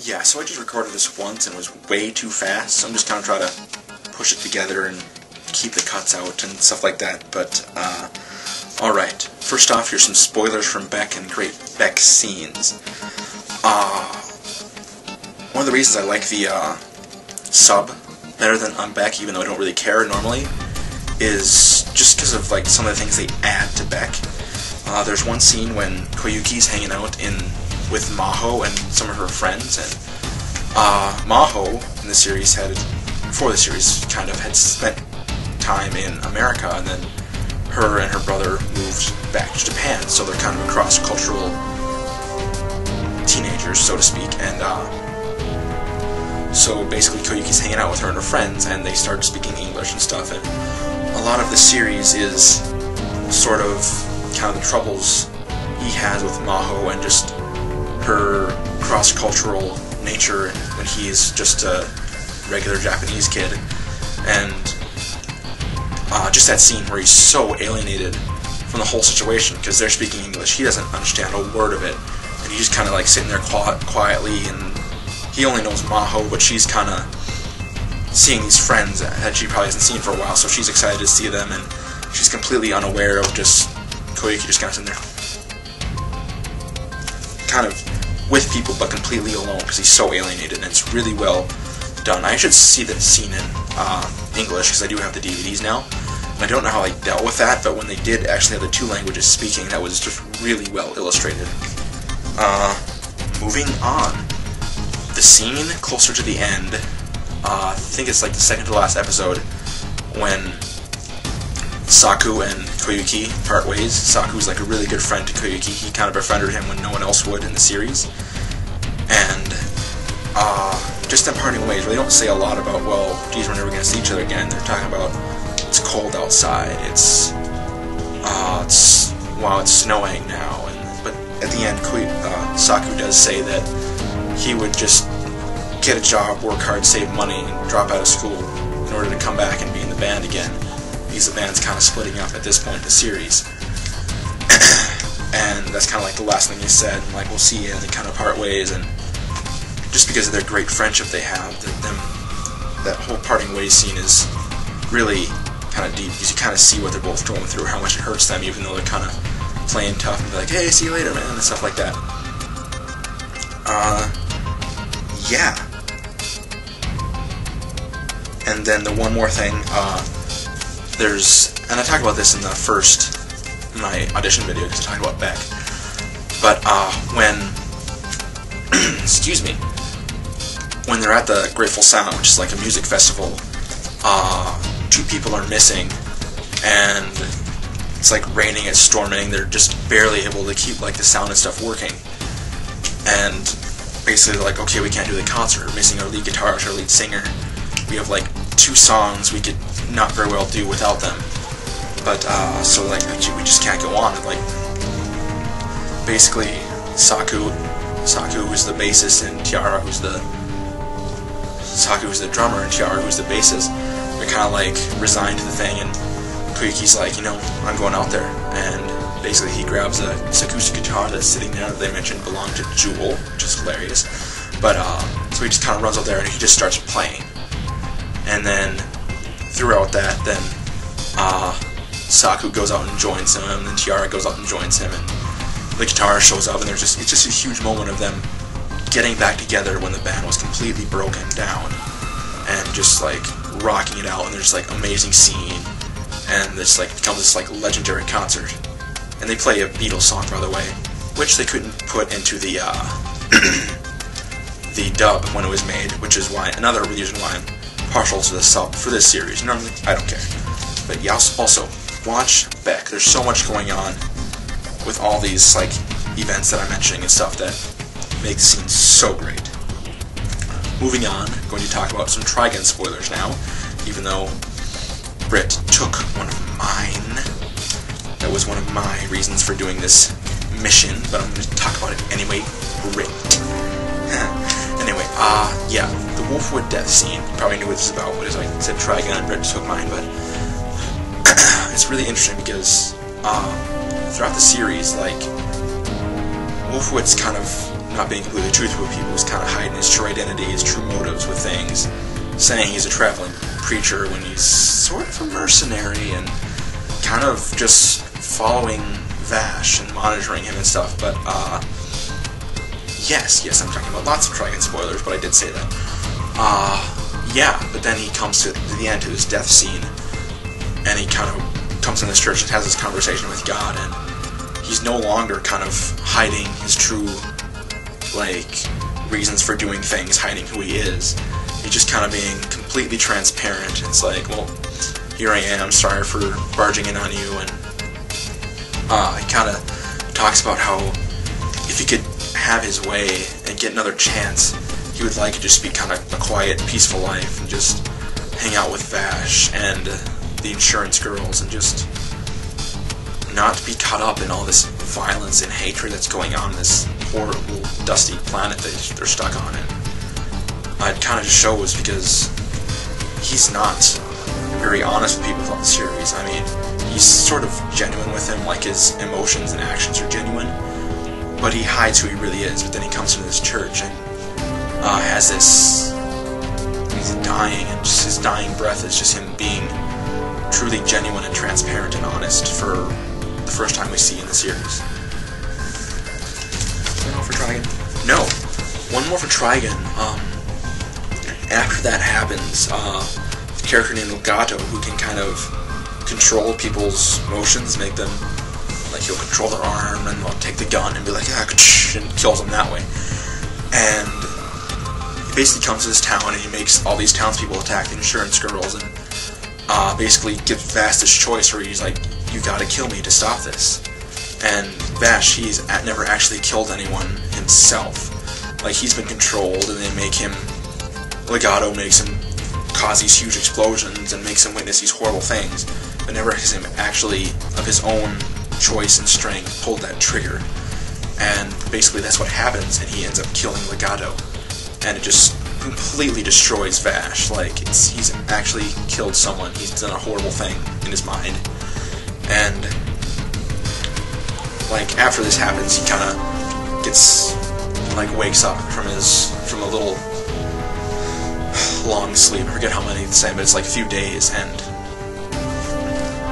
Yeah, so I just recorded this once and it was way too fast, so I'm just kind of trying to push it together and keep the cuts out and stuff like that, but, alright. First off, here's some spoilers from Beck and great Beck scenes. One of the reasons I like the, sub better than on Beck, even though I don't really care normally, is just because of, like, some of the things they add to Beck. There's one scene when Koyuki's hanging out with Maho and some of her friends, and Maho in the series before the series, kind of had spent time in America, and then her and her brother moved back to Japan, so they're kind of cross-cultural teenagers, so to speak, and so basically Koyuki's hanging out with her and her friends, and they start speaking English and stuff, and a lot of the series is sort of kind of the troubles he has with Maho and just her cross-cultural nature when he's just a regular Japanese kid, and just that scene where he's so alienated from the whole situation because they're speaking English, he doesn't understand a word of it, and he's just kind of like sitting there quietly, and he only knows Maho, but she's kind of seeing these friends that she probably hasn't seen for a while, so she's excited to see them, and she's completely unaware of just Koyuki just kind of sitting there, kind of with people, but completely alone, because he's so alienated, and it's really well done. I should see that scene in English, because I do have the DVDs now, and I don't know how I dealt with that, but when they did actually have the two languages speaking, that was just really well illustrated. Moving on, the scene closer to the end, I think it's like the second to last episode, when Saku and Koyuki part ways. Saku's like a really good friend to Koyuki. He kind of befriended him when no one else would in the series. And just them parting ways. They don't say a lot about, well, geez, we're never going to see each other again. They're talking about it's cold outside. It's snowing now. But at the end, Saku does say that he would just get a job, work hard, save money, and drop out of school in order to come back and be in the band again. The band's kind of splitting up at this point in the series. And that's kind of like the last thing he said, and like, we'll see you, and they kind of part ways, and just because of their great friendship they have, that whole parting ways scene is really kind of deep, because you kind of see what they're both going through, how much it hurts them, even though they're kind of playing tough, and be like, hey, see you later, man, and stuff like that. Yeah. And then the one more thing, and I talked about this in my audition video, because I talked about Beck, but excuse me, when they're at the Grateful Sound, which is like a music festival, two people are missing, and it's like raining, it's storming, they're just barely able to keep like the sound and stuff working, and basically they're like, okay, we can't do the concert, we're missing our lead guitarist, our lead singer, we have like 2 songs we could not very well do without them, but so like we just can't go on. And like basically Saku who's the bassist, and Tiara who's the drummer, and Tiara who's the bassist, they're kind of like resigned to the thing, and Koyuki's like, you know, I'm going out there, and basically he grabs a acoustic guitar that's sitting there that they mentioned belonged to Jewel, which is hilarious, but so he just kind of runs out there and he just starts playing. And then, throughout that, then, Saku goes out and joins him, and then Tiara goes out and joins him, and the guitar shows up, and it's just a huge moment of them getting back together when the band was completely broken down, and just, like, rocking it out, and there's, like, amazing scene, and this, like, becomes this, like, legendary concert. And they play a Beatles song, by the way, which they couldn't put into the, the dub when it was made, which is why, another reason why I'm partial to the sub for this series. Normally, I don't care. But yeah, also, watch Beck. There's so much going on with all these, like, events that I'm mentioning and stuff that make the scene so great. Moving on, I'm going to talk about some Trigun spoilers now, even though Britt took one of mine. That was one of my reasons for doing this mission, but I'm going to talk about it anyway. Britt. Anyway, yeah, the Wolfwood death scene, you probably knew what this was about, but as I said, Trigun and Britt took mine, but it's really interesting because throughout the series, like, Wolfwood's kind of not being completely truthful with people, he's kind of hiding his true identity, his true motives with things, saying he's a traveling preacher when he's sort of a mercenary and kind of just following Vash and monitoring him and stuff. But yes, I'm talking about lots of Trigun spoilers, but I did say that. Yeah, but then he comes to the end, to his death scene, and he kind of comes in this church and has this conversation with God, and he's no longer kind of hiding his true, like, reasons for doing things, hiding who he is. He's just kind of being completely transparent. It's like, well, here I am, sorry for barging in on you, and he kind of talks about how if he could have his way and get another chance, he would like to just be kind of a quiet, peaceful life and just hang out with Vash and the insurance girls and just not be caught up in all this violence and hatred that's going on in this horrible, dusty planet that they're stuck on. And it kind of just shows because he's not very honest with people throughout the series. I mean, he's sort of genuine with him, like his emotions and actions are genuine, but he hides who he really is. But then he comes into this church and has this, he's dying, and just his dying breath is just him being truly genuine and transparent and honest for the first time we see in the series. One more for Trigun? No. One more for Trigun. After that happens, a character named Legato, who can kind of control people's motions, make them, like, he'll control their arm, and they'll take the gun and be like, ah, and kills them that way. And he basically comes to this town, and he makes all these townspeople attack the insurance girls, and basically gives Vash this choice where he's like, you gotta kill me to stop this. And Vash, he's never actually killed anyone himself. Like, he's been controlled, and they make him, Legato makes him cause these huge explosions and makes him witness these horrible things, but never has him actually, of his own choice and strength, pulled that trigger. And basically that's what happens, and he ends up killing Legato. And it just completely destroys Vash. Like, he's actually killed someone. He's done a horrible thing in his mind. And, like, after this happens, he kind of gets, like, wakes up from a little long sleep. I forget how many it's saying, but it's like a few days, and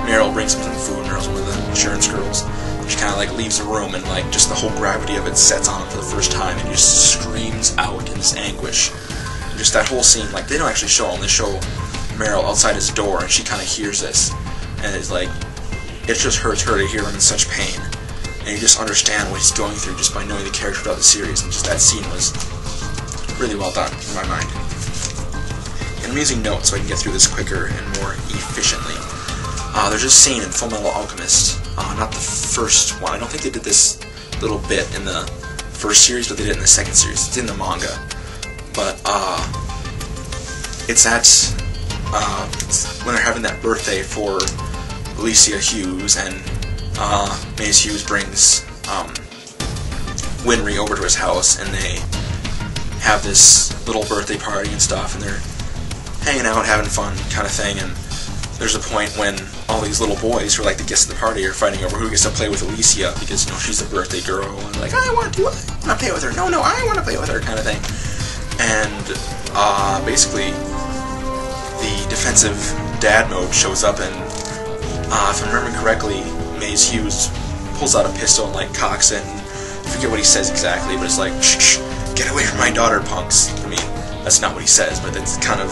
Meryl brings him some food. Meryl's one of the insurance girls. She kind of, like, leaves the room, and, like, just the whole gravity of it sets on him for the first time, and he just screams out in this anguish. And just that whole scene, like, they don't actually show him. They show Meryl outside his door, and she kind of hears this, and it's like, it just hurts her to hear him in such pain. And you just understand what he's going through just by knowing the character throughout the series, and just that scene was really well done, in my mind. And I'm using notes so I can get through this quicker and more efficiently. There's this scene in Fullmetal Alchemist, not the first one. I don't think they did this little bit in the first series, but they did it in the second series. It's in the manga. But, it's at, when they're having that birthday for Alicia Hughes, and Maze Hughes brings Winry over to his house, and they have this little birthday party and stuff, and they're hanging out, having fun, kind of thing. And there's a point when all these little boys who are like the guests of the party are fighting over who gets to play with Alicia, because, you know, she's the birthday girl, and like, I want to play with her, no, I want to play with her, kind of thing. And basically the defensive dad mode shows up, and if I'm remembering correctly, Maze Hughes pulls out a pistol and, like, cocks it, and I forget what he says exactly, but it's like, shh, get away from my daughter, punks. I mean, that's not what he says, but that's kind of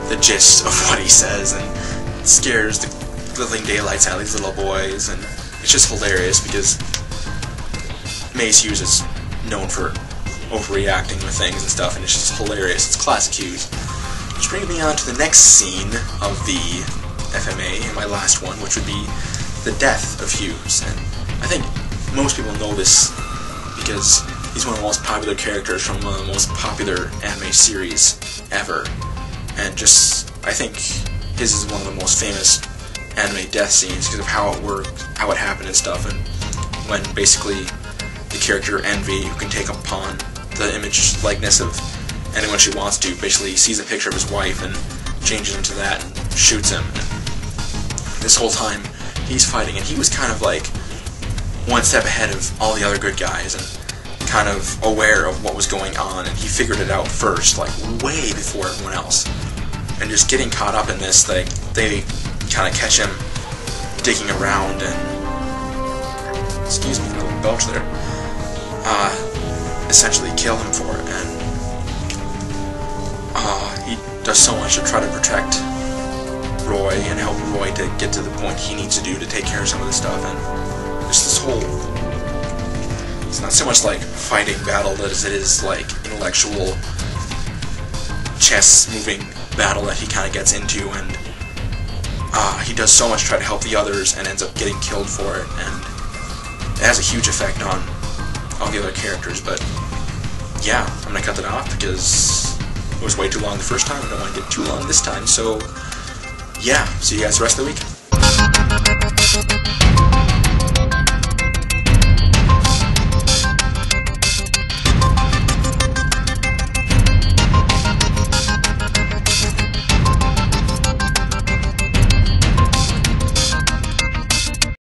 the gist of what he says, and it scares the living daylights out of these little boys, and it's just hilarious because Maze Hughes is known for overreacting with things and stuff, and it's just hilarious. It's classic Hughes. Which brings me on to the next scene of the FMA, and my last one, which would be the death of Hughes. And I think most people know this because he's one of the most popular characters from one of the most popular anime series ever. And just, I think his is one of the most famous anime death scenes because of how it worked, how it happened and stuff. And when basically the character Envy, who can take upon the image likeness of anyone she wants to, basically sees a picture of his wife and changes into that and shoots him. And this whole time he's fighting, and he was kind of like one step ahead of all the other good guys, and kind of aware of what was going on, and he figured it out first, like way before everyone else. And just getting caught up in this, like they kind of catch him digging around and, excuse me, a little belch there, essentially kill him for it. And he does so much to try to protect Roy and help Roy to get to the point he needs to do to take care of some of this stuff. And just this whole, it's not so much like fighting battle as it is like intellectual chess moving battle that he kind of gets into, and he does so much to try to help the others and ends up getting killed for it, and it has a huge effect on all the other characters. But yeah, I'm gonna cut that off because it was way too long the first time. I don't want to get too long this time, so yeah, see you guys the rest of the week.